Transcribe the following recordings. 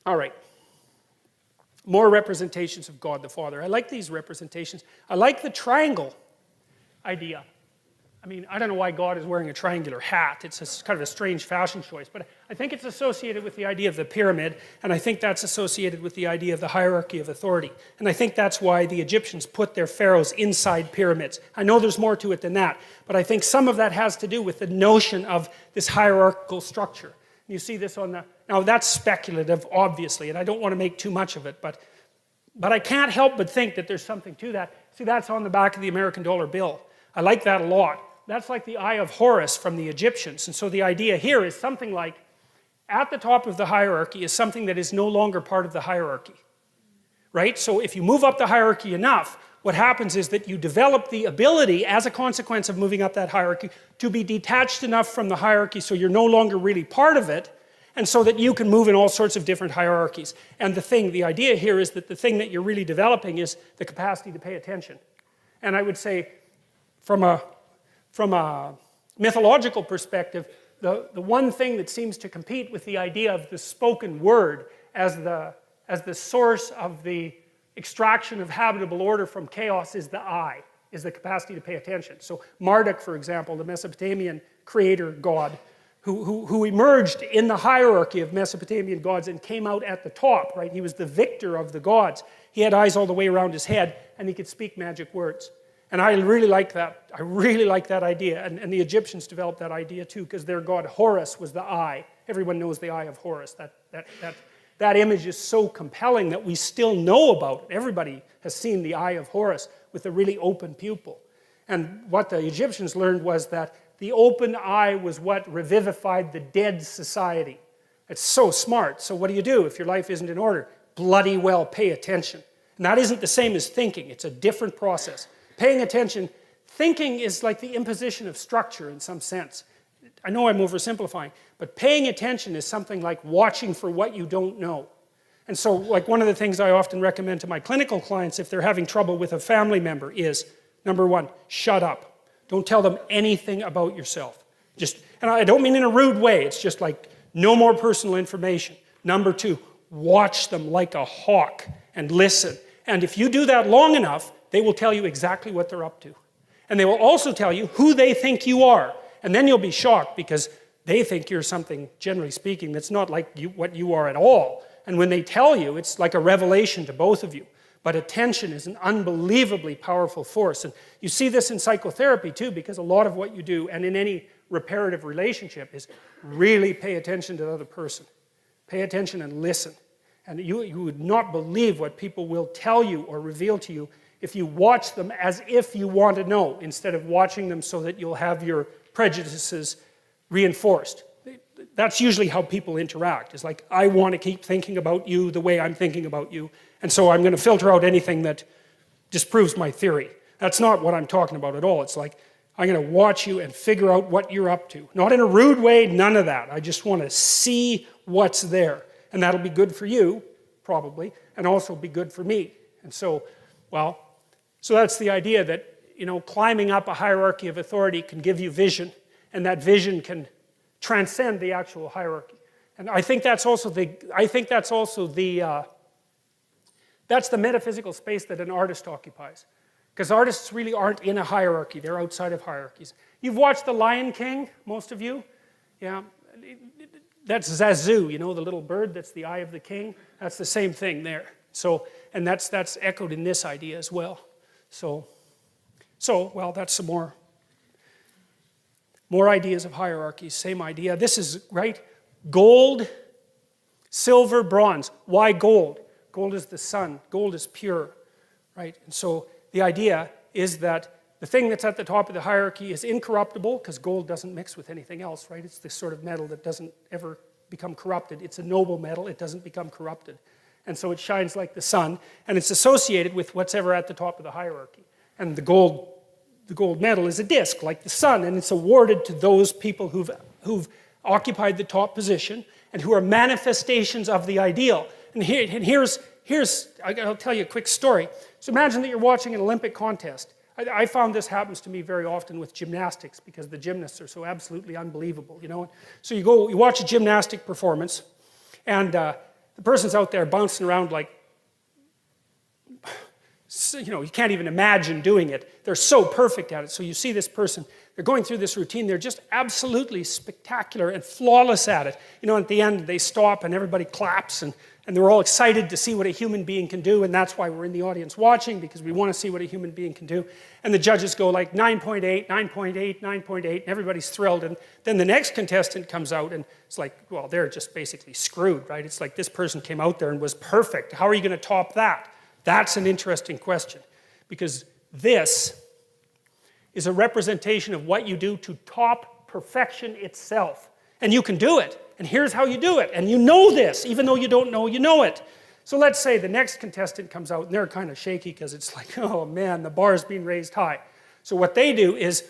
All right. More representations of God the Father. I like these representations. I like the triangle idea. I mean, I don't know why God is wearing a triangular hat. It's kind of a strange fashion choice, but I think it's associated with the idea of the pyramid, and I think that's associated with the idea of the hierarchy of authority. And I think that's why the Egyptians put their pharaohs inside pyramids. I know there's more to it than that, but I think some of that has to do with the notion of this hierarchical structure. You see this on the... Now, that's speculative, obviously, and I don't want to make too much of it, but I can't help but think that there's something to that. See, that's on the back of the American dollar bill. I like that a lot. That's like the Eye of Horus from the Egyptians. And so the idea here is something like, at the top of the hierarchy is something that is no longer part of the hierarchy. Right? So if you move up the hierarchy enough, what happens is that you develop the ability, as a consequence of moving up that hierarchy, to be detached enough from the hierarchy so you're no longer really part of it, and so that you can move in all sorts of different hierarchies. And the idea here is that the thing that you're really developing is the capacity to pay attention. And I would say, from a mythological perspective, the one thing that seems to compete with the idea of the spoken word as the source of the extraction of habitable order from chaos is the eye, is the capacity to pay attention. So Marduk, for example, the Mesopotamian creator god, who emerged in the hierarchy of Mesopotamian gods and came out at the top, right? He was the victor of the gods. He had eyes all the way around his head, and he could speak magic words. And I really like that. I really like that idea. And the Egyptians developed that idea too, because their god Horus was the eye. Everyone knows the Eye of Horus. That image is so compelling that we still know about it. Everybody has seen the Eye of Horus with a really open pupil. And what the Egyptians learned was that the open eye was what revivified the dead society. It's so smart. So what do you do if your life isn't in order? Bloody well pay attention. And that isn't the same as thinking. It's a different process. Paying attention, thinking is like the imposition of structure in some sense. I know I'm oversimplifying, but paying attention is something like watching for what you don't know. And so, like, one of the things I often recommend to my clinical clients if they're having trouble with a family member is, number one, shut up. Don't tell them anything about yourself. And I don't mean in a rude way, it's just like, no more personal information. Number two, watch them like a hawk and listen. And if you do that long enough, they will tell you exactly what they're up to. And they will also tell you who they think you are. And then you'll be shocked because they think you're something, generally speaking, that's not like what you are at all. And when they tell you, it's like a revelation to both of you. But attention is an unbelievably powerful force. And you see this in psychotherapy too, because a lot of what you do, and in any reparative relationship, is really pay attention to the other person. Pay attention and listen. And you would not believe what people will tell you or reveal to you if you watch them as if you want to know, instead of watching them so that you'll have your prejudices reinforced. That's usually how people interact. It's like, I want to keep thinking about you the way I'm thinking about you, and so I'm going to filter out anything that disproves my theory. That's not what I'm talking about at all. It's like, I'm going to watch you and figure out what you're up to. Not in a rude way, none of that. I just want to see what's there. And that'll be good for you, probably, and also be good for me. And so, well, so that's the idea that, climbing up a hierarchy of authority can give you vision, and that vision can transcend the actual hierarchy. And I think that's also that's the metaphysical space that an artist occupies. Because artists really aren't in a hierarchy, they're outside of hierarchies. You've watched The Lion King, most of you? Yeah. That's Zazu, the little bird that's the eye of the king. That's the same thing there. So, and that's echoed in this idea as well. So well, that's some more ideas of hierarchies, same idea. This is, right, gold, silver, bronze. Why gold? Gold is the sun. Gold is pure, right? And so the idea is that the thing that's at the top of the hierarchy is incorruptible, because gold doesn't mix with anything else, right? It's this sort of metal that doesn't ever become corrupted. It's a noble metal. It doesn't become corrupted. And so it shines like the sun, and it's associated with what's ever at the top of the hierarchy. And the gold medal is a disc, like the sun, and it's awarded to those people who've occupied the top position and who are manifestations of the ideal. And here's I'll tell you a quick story. So imagine that you're watching an Olympic contest. I found this happens to me very often with gymnastics, because the gymnasts are so absolutely unbelievable, So you watch a gymnastic performance, and the The person's out there bouncing around like, you can't even imagine doing it. They're so perfect at it. So you see this person, they're going through this routine, they're just absolutely spectacular and flawless at it. At the end, they stop and everybody claps and they're all excited to see what a human being can do, and that's why we're in the audience watching, because we want to see what a human being can do. And the judges go like 9.8, 9.8, 9.8, and everybody's thrilled. And then the next contestant comes out and it's like, well, they're just basically screwed, right? It's like this person came out there and was perfect. How are you going to top that? That's an interesting question, because this is a representation of what you do to top perfection itself. And you can do it. And here's how you do it. And you know this, even though you don't know, you know it. So let's say the next contestant comes out and they're kind of shaky because it's like, oh man, the bar's being raised high. So what they do is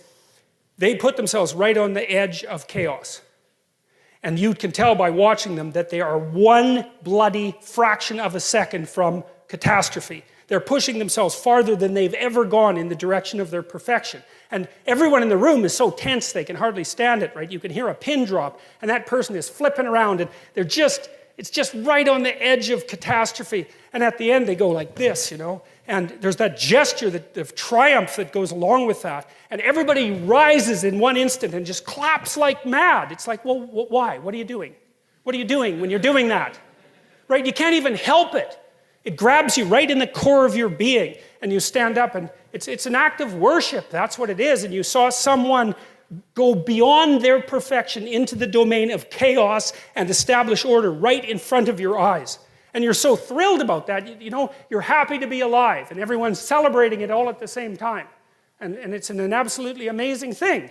they put themselves right on the edge of chaos. And you can tell by watching them that they are one bloody fraction of a second from catastrophe. They're pushing themselves farther than they've ever gone in the direction of their perfection. And everyone in the room is so tense they can hardly stand it, right? You can hear a pin drop, and that person is flipping around, and it's just right on the edge of catastrophe. And at the end, they go like this, and there's that gesture of triumph that goes along with that. And everybody rises in one instant and just claps like mad. It's like, well, why? What are you doing? What are you doing when you're doing that? Right? You can't even help it. It grabs you right in the core of your being, and you stand up, and it's an act of worship. That's what it is. And you saw someone go beyond their perfection into the domain of chaos and establish order right in front of your eyes. And you're so thrilled about that. You're happy to be alive, and everyone's celebrating it all at the same time. And it's an absolutely amazing thing.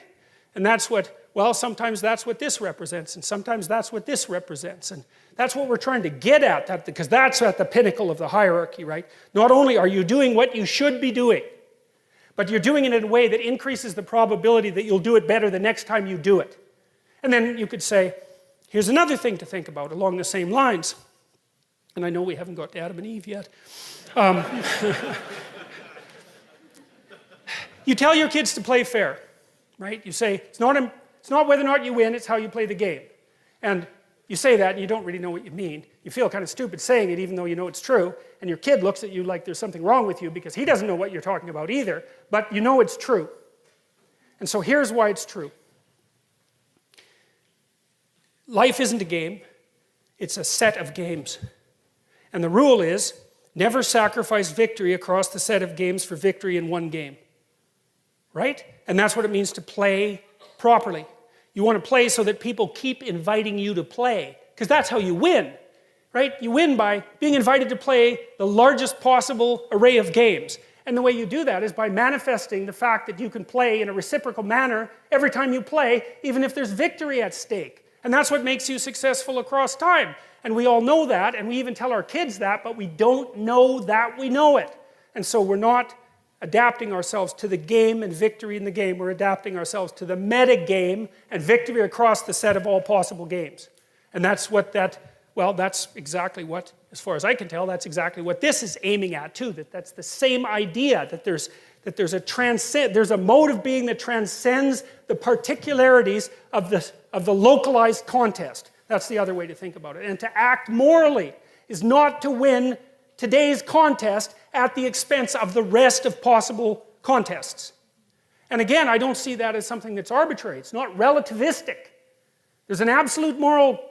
And that's what, well, sometimes that's what this represents, and sometimes that's what this represents. And that's what we're trying to get at, because that's at the pinnacle of the hierarchy, right? Not only are you doing what you should be doing, but you're doing it in a way that increases the probability that you'll do it better the next time you do it. And then you could say, here's another thing to think about along the same lines. And I know we haven't got to Adam and Eve yet. You tell your kids to play fair, right? You say, it's not whether or not you win, it's how you play the game. And you say that and you don't really know what you mean. You feel kind of stupid saying it even though you know it's true. And your kid looks at you like there's something wrong with you because he doesn't know what you're talking about either. But you know it's true. And so here's why it's true. Life isn't a game. It's a set of games. And the rule is, never sacrifice victory across the set of games for victory in one game. Right? And that's what it means to play properly. You want to play so that people keep inviting you to play, because that's how you win, right? You win by being invited to play the largest possible array of games. And the way you do that is by manifesting the fact that you can play in a reciprocal manner every time you play, even if there's victory at stake. And that's what makes you successful across time. And we all know that, and we even tell our kids that, but we don't know that we know it. And so we're not adapting ourselves to the game and victory in the game. We're adapting ourselves to the meta game and victory across the set of all possible games. And that's that's exactly what, as far as I can tell, that's exactly what this is aiming at too. That's the same idea, that there's a mode of being that transcends the particularities of the localized contest. That's the other way to think about it. And to act morally is not to win today's contest at the expense of the rest of possible contests. And again, I don't see that as something that's arbitrary. It's not relativistic. There's an absolute moral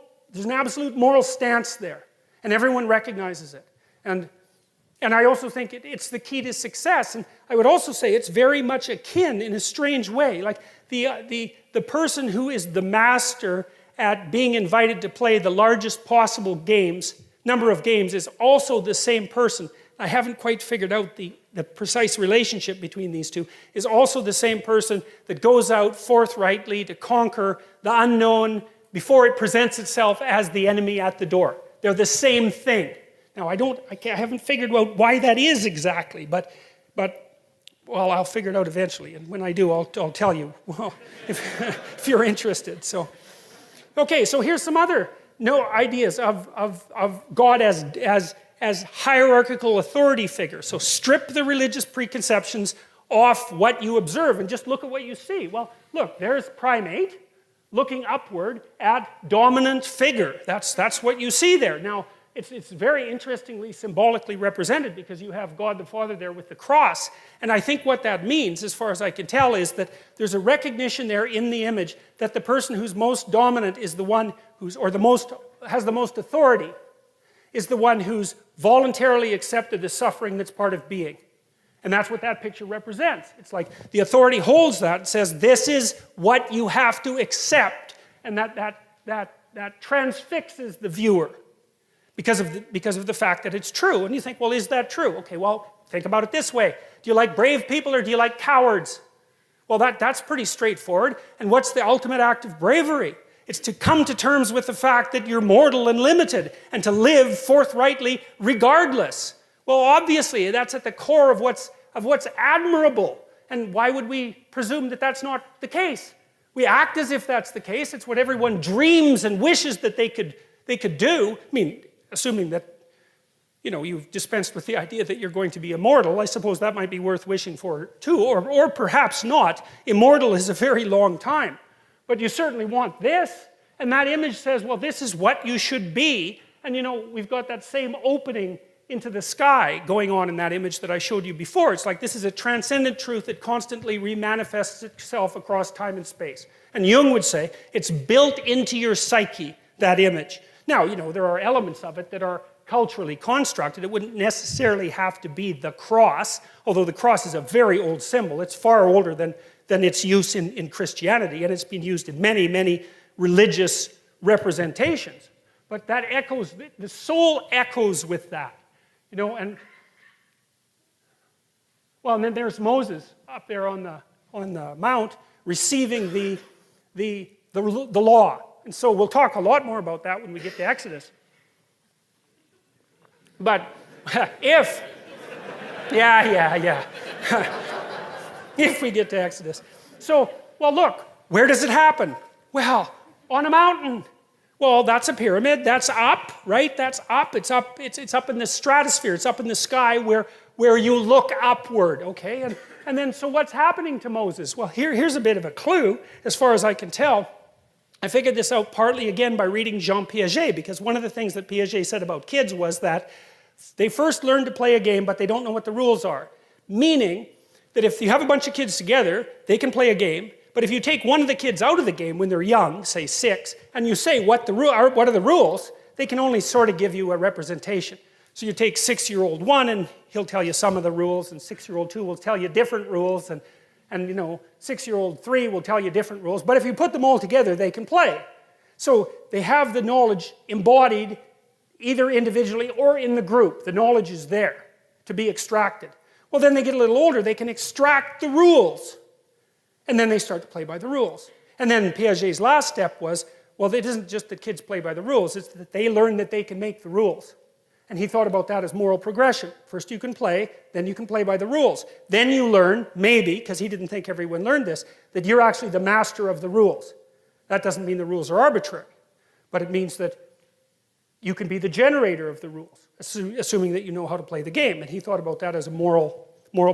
stance there, and everyone recognizes it. And I also think it's the key to success. And I would also say it's very much akin in a strange way. Like the person who is the master at being invited to play the largest possible number of games is also the same person. I haven't quite figured out the precise relationship between these two, is also the same person that goes out forthrightly to conquer the unknown before it presents itself as the enemy at the door. They're the same thing. Now, I haven't figured out why that is exactly, but well, I'll figure it out eventually, and when I do, I'll tell you, well, if you're interested. So, okay, so here's some other ideas of God as hierarchical authority figure. So strip the religious preconceptions off what you observe and just look at what you see. Well, look, there's primate looking upward at dominant figure. That's what you see there. Now, it's very interestingly symbolically represented because you have God the Father there with the cross. And I think what that means, as far as I can tell, is that there's a recognition there in the image that the person who's most dominant is the one who's, or has the most authority, is the one who's voluntarily accepted the suffering that's part of being. And that's what that picture represents. It's like the authority holds that and says, this is what you have to accept. And that transfixes the viewer because of the fact that it's true. And you think, well, is that true? Okay, well, think about it this way. Do you like brave people or do you like cowards? Well, that's pretty straightforward. And what's the ultimate act of bravery? It's to come to terms with the fact that you're mortal and limited and to live forthrightly regardless. Well, obviously, that's at the core of what's admirable. And why would we presume that that's not the case? We act as if that's the case. It's what everyone dreams and wishes that they could do. I mean, assuming that, you've dispensed with the idea that you're going to be immortal, I suppose that might be worth wishing for too, or perhaps not. Immortal is a very long time. But you certainly want this, and that image says, well, this is what you should be. And we've got that same opening into the sky going on in that image that I showed you before. It's like this is a transcendent truth that constantly remanifests itself across time and space. And Jung would say, it's built into your psyche, that image. Now, there are elements of it that are culturally constructed. It wouldn't necessarily have to be the cross, although the cross is a very old symbol. It's far older than its use in Christianity, and it's been used in many, many religious representations. But that echoes, the soul echoes with that. And then there's Moses up there on the mount receiving the law. And so we'll talk a lot more about that when we get to Exodus. But if we get to Exodus. So, well, look, where does it happen? Well, on a mountain. Well, that's a pyramid. That's up, right? That's up. It's up. It's up in the stratosphere. It's up in the sky where you look upward, okay? And then, so what's happening to Moses? Well, here's a bit of a clue, as far as I can tell. I figured this out partly, again, by reading Jean Piaget, because one of the things that Piaget said about kids was that they first learn to play a game, but they don't know what the rules are. Meaning that if you have a bunch of kids together, they can play a game, but if you take one of the kids out of the game when they're young, say 6, and you say what are the rules, they can only sort of give you a representation. So you take 6-year-old 1 and he'll tell you some of the rules, and 6-year-old 2 will tell you different rules, and 6-year-old 3 will tell you different rules. But if you put them all together, they can play. So they have the knowledge embodied either individually or in the group. The knowledge is there to be extracted. Well, then they get a little older, they can extract the rules. And then they start to play by the rules. And then Piaget's last step was, well, it isn't just that kids play by the rules, it's that they learn that they can make the rules. And he thought about that as moral progression. First you can play, then you can play by the rules. Then you learn, maybe, because he didn't think everyone learned this, that you're actually the master of the rules. That doesn't mean the rules are arbitrary, but it means that you can be the generator of the rules, assuming that you know how to play the game. And he thought about that as a moral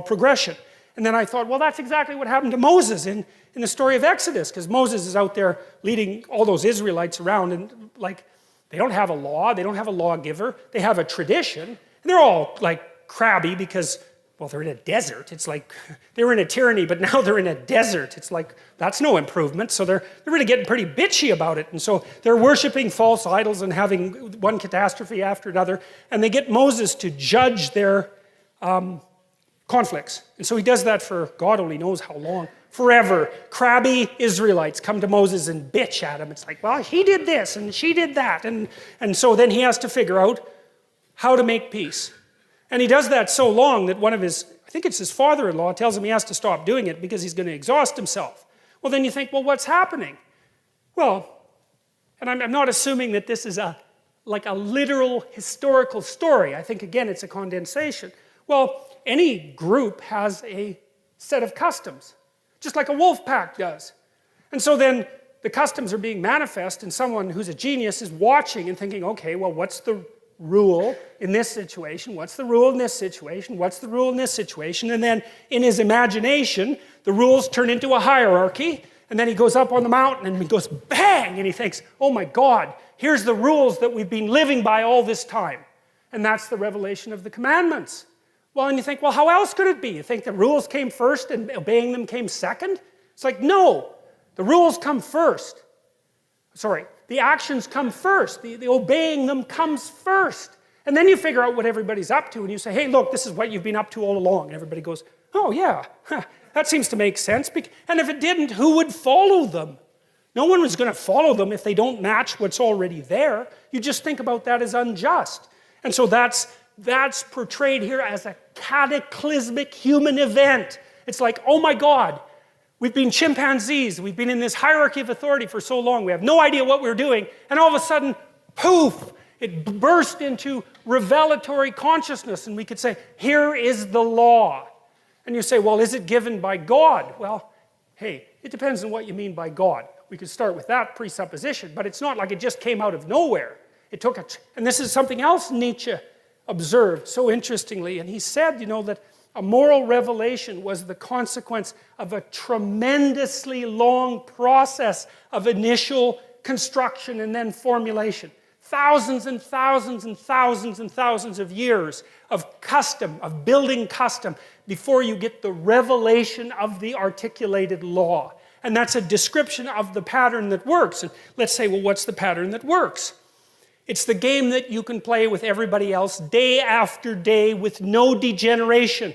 progression. And then I thought, well, that's exactly what happened to Moses in the story of Exodus, because Moses is out there leading all those Israelites around, and they don't have a law, they don't have a lawgiver, they have a tradition, and they're all crabby because, well, they're in a desert. It's like they were in a tyranny, but now they're in a desert. It's like, that's no improvement. So they're really getting pretty bitchy about it. And so they're worshiping false idols and having one catastrophe after another. And they get Moses to judge their conflicts. And so he does that for God only knows how long. Forever. Crabby Israelites come to Moses and bitch at him. It's like, well, he did this and she did that. And so then he has to figure out how to make peace. And he does that so long that one of his, I think it's his father-in-law, tells him he has to stop doing it because he's going to exhaust himself. Well, then you think, well, what's happening? Well, and I'm not assuming that this is a literal historical story. I think, again, it's a condensation. Well, any group has a set of customs, just like a wolf pack does. And so then the customs are being manifest, and someone who's a genius is watching and thinking, okay, well, what's the rule in this situation? What's the rule in this situation? What's the rule in this situation? And then in his imagination, the rules turn into a hierarchy, And then he goes up on the mountain and he goes bang, and he thinks, oh my God, here's the rules that we've been living by all this time. And that's the revelation of the commandments. Well, and you think, well, how else could it be? You think the rules came first and obeying them came second? It's like, no, the rules come first. Sorry, the actions come first. The obeying them comes first. And then you figure out what everybody's up to, and you say, hey, look, this is what you've been up to all along. And everybody goes, oh, yeah, that seems to make sense. And if it didn't, who would follow them? No one was going to follow them if they don't match what's already there. You just think about that as unjust. And so that's portrayed here as a cataclysmic human event. It's like, oh my God, we've been chimpanzees. We've been in this hierarchy of authority for so long. We have no idea what we're doing. And all of a sudden, poof, it burst into revelatory consciousness. And we could say, here is the law. And you say, well, is it given by God? Well, hey, it depends on what you mean by God. We could start with that presupposition, but it's not like it just came out of nowhere. It took and this is something else Nietzsche observed so interestingly, and he said, you know, that a moral revelation was the consequence of a tremendously long process of initial construction and then formulation. Thousands and thousands and thousands and thousands of years of custom, of building custom, before you get the revelation of the articulated law. And that's a description of the pattern that works. And let's say, well, what's the pattern that works? It's the game that you can play with everybody else day after day with no degeneration.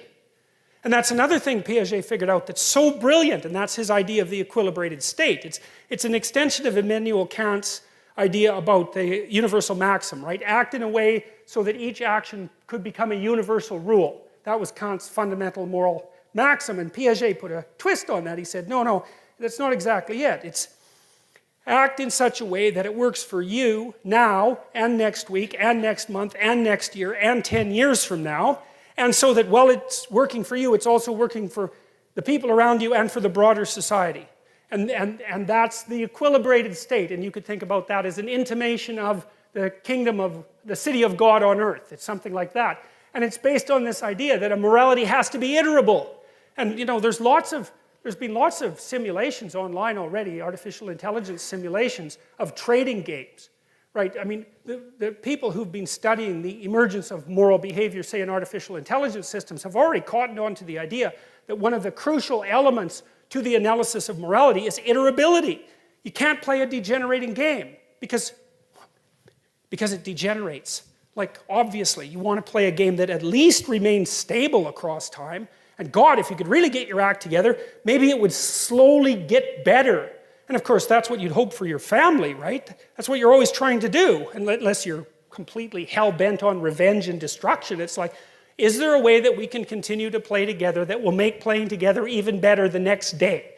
And that's another thing Piaget figured out that's so brilliant, and that's his idea of the equilibrated state. It's an extension of Immanuel Kant's idea about the universal maxim, right? Act in a way so that each action could become a universal rule. That was Kant's fundamental moral maxim, and Piaget put a twist on that. He said, no, that's not exactly it. It's act in such a way that it works for you now, and next week, and next month, and next year, and 10 years from now, and so that while it's working for you, it's also working for the people around you and for the broader society. And that's the equilibrated state, and you could think about that as an intimation of the kingdom of the city of God on earth. It's something like that. And it's based on this idea that a morality has to be iterable. And you know, there's been lots of simulations online already, artificial intelligence simulations of trading games, right? I mean, the people who've been studying the emergence of moral behavior, say in artificial intelligence systems, have already cottoned on to the idea that one of the crucial elements to the analysis of morality is iterability. You can't play a degenerating game because it degenerates. Like, obviously, you want to play a game that at least remains stable across time. And God, if you could really get your act together, maybe it would slowly get better. And of course, that's what you'd hope for your family, right? That's what you're always trying to do, unless you're completely hell-bent on revenge and destruction. It's like, is there a way that we can continue to play together that will make playing together even better the next day?